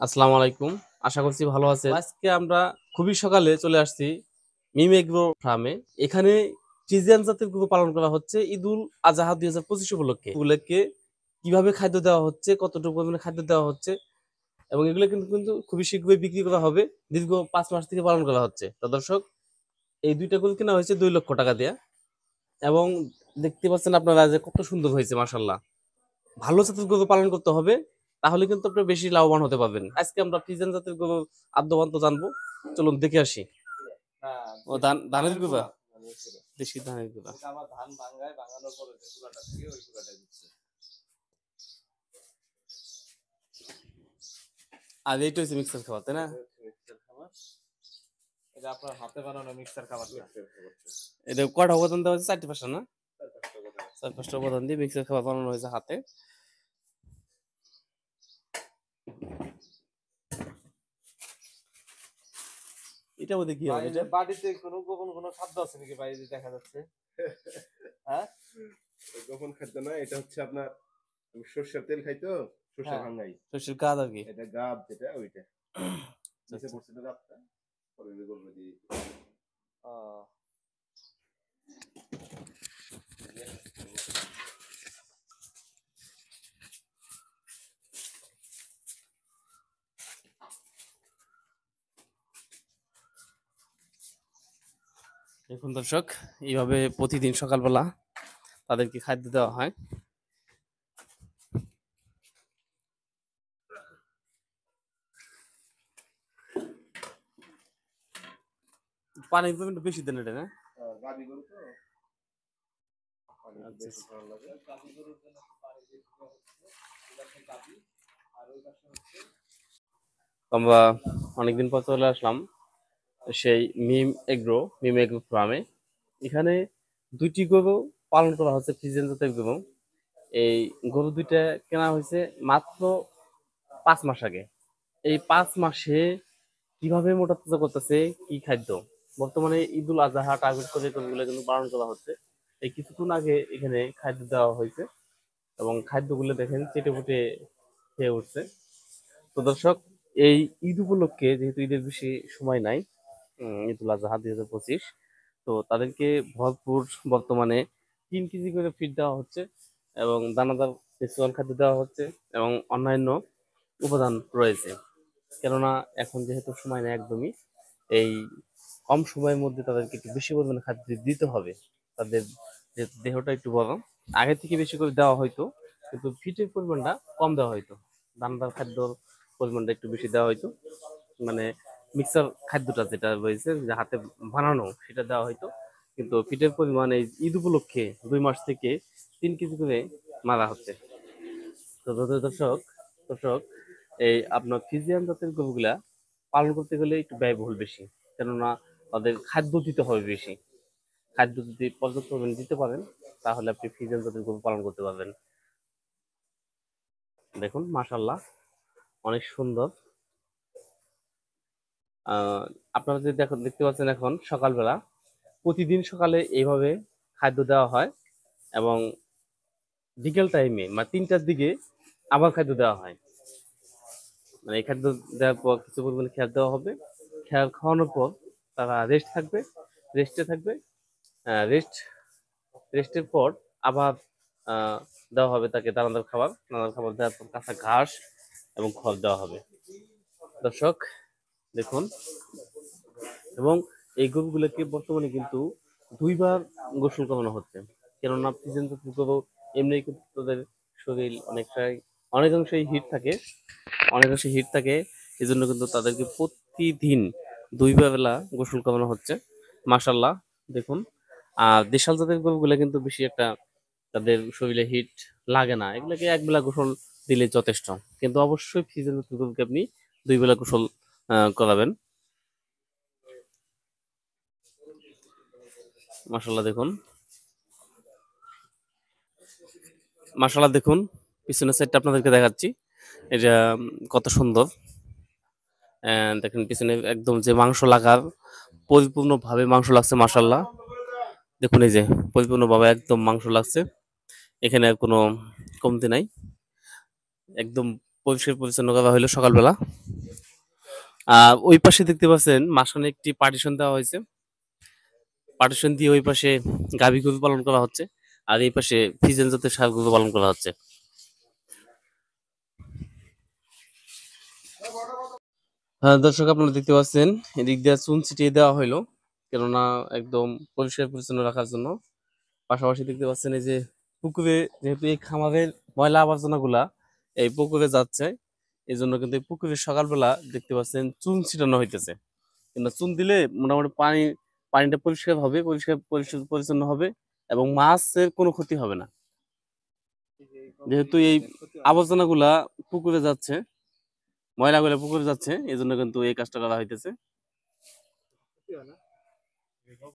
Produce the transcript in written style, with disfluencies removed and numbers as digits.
আসসালামু আলাইকুম। আশা করছি ভালো আছেন। আজকে আমরা খুবই সকালে চলে আসছি মিম এগ্রো ফার্মে। এখানে ফ্রিজিয়ান জাতের গরু পালন করা হচ্ছে ঈদুল আযহা ২০২৫ উপলক্ষে। এগুলোকে কিভাবে খাদ্য দেওয়া হচ্ছে, কতটুকু পরিমাণে খাদ্য দেওয়া হচ্ছে এবং এগুলো কিন্তু খুবই শীঘ্রই বিক্রি করা হবে। দীর্ঘ ৫ মাস থেকে পালন করা হচ্ছে। তো দর্শক, এই ২ টা গরু কেনা হয়েছে ৳২,০০,০০০ দিয়ে এবং দেখতে পাচ্ছেন আপনারা যে কত সুন্দর হয়েছে মাশাআল্লাহ। ভালো জাতের গরু পালন করতে হবে। তাহলে কিন্তু আপনি বেশি লাভবান হতে পারবেন। আজকে আমরা ফ্রিজিয়ান জাতের গরুর আদ্যপান্ত জানবো। চলুন দেখে আসি। ও ধানের গুঁড়া? দেশি ধানের গুঁড়া। আর এইটা হচ্ছে মিক্সার খাবার, তাই না? এটা কয়টা উপাদান দেওয়া হয়েছে? ৪টা-৫টা না? ৪-৫টা উপাদান দিয়ে মিক্সার খাবার বানানো হয়েছে হাতে। এটার মধ্যে কি হবে এটা? বাড়িতে কোনো খাদ্য আছে নাকি বাইরে দেখা যাচ্ছে? হ্যাঁ? গোপন খাদ্য না, এটা হচ্ছে আপনার সর্ষের তেল খাই তো, সর্ষে হ্যাঁ। ভাঙাই। সরষের গাদ আর কি? এটা গাব যেটা ওইটা। নিচে আচ্ছা। পড়ছে না গাবটা? পরে ওই গল্প দিয়ে ও। দেখুন দর্শক, এইভাবে প্রতিদিন সকালবেলা তাদেরকে খাদ্য দেওয়া হয়। পানির পরিমাণটা বেশি দেন এটা, না? গাবি গরু তো পানি একটু আচ্ছা, বেশি খাওয়ার লাগে। গাভী গরুর জন্য একটু পানি বেশি দেওয়া হচ্ছে। এটা হচ্ছে গাভী। আর ওই পাশে হচ্ছে আমরা অনেকদিন পর চলে আসলাম সেই মিম এগ্রো ফার্মে। এখানে ২টি গরু পালন করা হচ্ছে ফ্রিজিয়ান জাতের গরু। এই গরু ২টা কেনা হয়েছে মাত্র ৫ মাস আগে। এই ৫ মাসে কিভাবে মোটা তাজা করতেছে, কি খাদ্য? বর্তমানে ঈদুল আযহা টার্গেট করে গরুগুলো কিন্তু পালন করা হচ্ছে। এই কিছুক্ষণ আগে এখানে খাদ্য দেওয়া হয়েছে এবং খাদ্যগুলো দেখেন চেটেপুটে খেয়ে উঠছে। তো দর্শক, এই ঈদ উপলক্ষে যেহেতু ঈদের বেশি সময় নাই, ঈদুল আযহা ২০২৫, তো তাদেরকে ভরপুর বর্তমানে ৩ কেজি করে ফিড দেওয়া হচ্ছে এবং দানাদার মিশ্রণ খাদ্য দেওয়া হচ্ছে এবং অন্যান্য উপাদান রয়েছে। কেননা এখন যেহেতু সময় নেই একদমই, এই কম সময়ের মধ্যে তাদেরকে একটু বেশি পরিমাণে খাদ্য দিতে হবে। তাদের যে দেহটা একটু বড়, আগে থেকে বেশি করে দেওয়া হয়তো, কিন্তু ফিটের পরিমাণটা কম দেওয়া হয়তো। দানাদার খাদ্যর পরিমাণটা একটু বেশি দেওয়া হয়তো, মানে মিক্সার খাদ্যটা যেটা রয়েছে যে হাতে বানানো সেটা দেওয়া হয়তো, কিন্তু ফিটের পরিমাণ এই ঈদ উপলক্ষে ২ মাস থেকে ৩ কেজি করে মারা হচ্ছে। তো দর্শক দর্শক এই আপনার ফ্রিজিয়ান জাতের গরুগুলা পালন করতে গেলে একটু ব্যয়বহুল বেশি, কেননা তাদের খাদ্য দিতে হবে বেশি। খাদ্য যদি পর্যাপ্ত পরিমাণে দিতে পারেন তাহলে আপনি ফ্রিজিয়ান জাতের গরু পালন করতে পারবেন। দেখুন মাশাআল্লাহ, অনেক সুন্দর। আপনারা যে দেখতে পাচ্ছেন এখন সকালবেলা, প্রতিদিন সকালে এইভাবে খাদ্য দেওয়া হয় এবং বিকেল টাইমে মানে ৩টার দিকে আবার খাদ্য দেওয়া হয়। মানে এই খাদ্য দেওয়ার পর কিছু পরিমাণে খেয়াল দেওয়া হবে। খেয়াল খাওয়ানোর পর তারা রেস্টে থাকবে। রেস্ট রেস্টের পর আবার দেওয়া হবে তাকে দানাদার খাবার দেওয়ার পর কাঁচা ঘাস এবং খড় দেওয়া হবে। দর্শক দেখুন, এবং এই গরুগুলোকে বর্তমানে কিন্তু ২ বার গোসল করানো হচ্ছে, কেননা ফ্রিজিয়ান জাতের গরু এমনি কিন্তু তাদের শরীর অনেকাংশেই হিট থাকে। এই জন্য কিন্তু তাদেরকে প্রতিদিন ২ বার বেলা গোসল করানো হচ্ছে। মাশাআল্লাহ দেখুন। আর দেশাল জাতের গরুগুলো কিন্তু বেশি একটা তাদের শরীরে হিট লাগে না, এগুলোকে একবেলা গোসল দিলে যথেষ্ট। কিন্তু অবশ্যই ফ্রিজিয়ান জাতের গরুকে আপনি ২ বেলা গোসল করাবেন। মাশাআল্লাহ দেখুন, পিছনের সাইডটা আপনাদেরকে দেখাচ্ছি। এটা কত সুন্দর। দেখেন পিছনে একদম যে মাংস লাগার পরিপূর্ণভাবে মাংস লাগছে মাশাআল্লাহ। দেখুন এই যে পরিপূর্ণভাবে একদম মাংস লাগছে। এখানে আর কোনো কমতি নাই। একদম পরিষ্কার পরিচ্ছন্ন করা হইলো সকালবেলা। ওই পাশে দেখতে পাচ্ছেন মাঝখানে একটি পার্টিশন দেওয়া হয়েছে। পার্টিশন দিয়ে ওই পাশে গাভী গরু পালন করা হচ্ছে, আর এই পাশে ফ্রিজিয়ান জাতের ষাঁড় গরু পালন করা হচ্ছে। হ্যাঁ দর্শক, আপনারা দেখতে পাচ্ছেন এদিক দিয়ে চুন ছিটিয়ে দেওয়া হইলো, কেননা একদম পরিষ্কার পরিচ্ছন্ন রাখার জন্য। পাশাপাশি দেখতে পাচ্ছেন এই যে পুকুরে, যেহেতু এই খামারের ময়লা আবর্জনা গুলা এই পুকুরে যাচ্ছে, এই জন্য কিন্তু এই পুকুরে সকালবেলা দেখতে পাচ্ছেন চুন ছিটানো হইতেছে। কিন্তু চুন দিলে মোটামুটি পানিটা পরিষ্কার হবে, পরিষ্কার পরিচ্ছন্ন হবে, এবং মাছের কোনো ক্ষতি হবে না। যেহেতু এই আবর্জনা গুলা পুকুরে যাচ্ছে, ময়লাগুলো পুকুরে যাচ্ছে, এই জন্য কিন্তু এই কাজটা করা হইতেছে।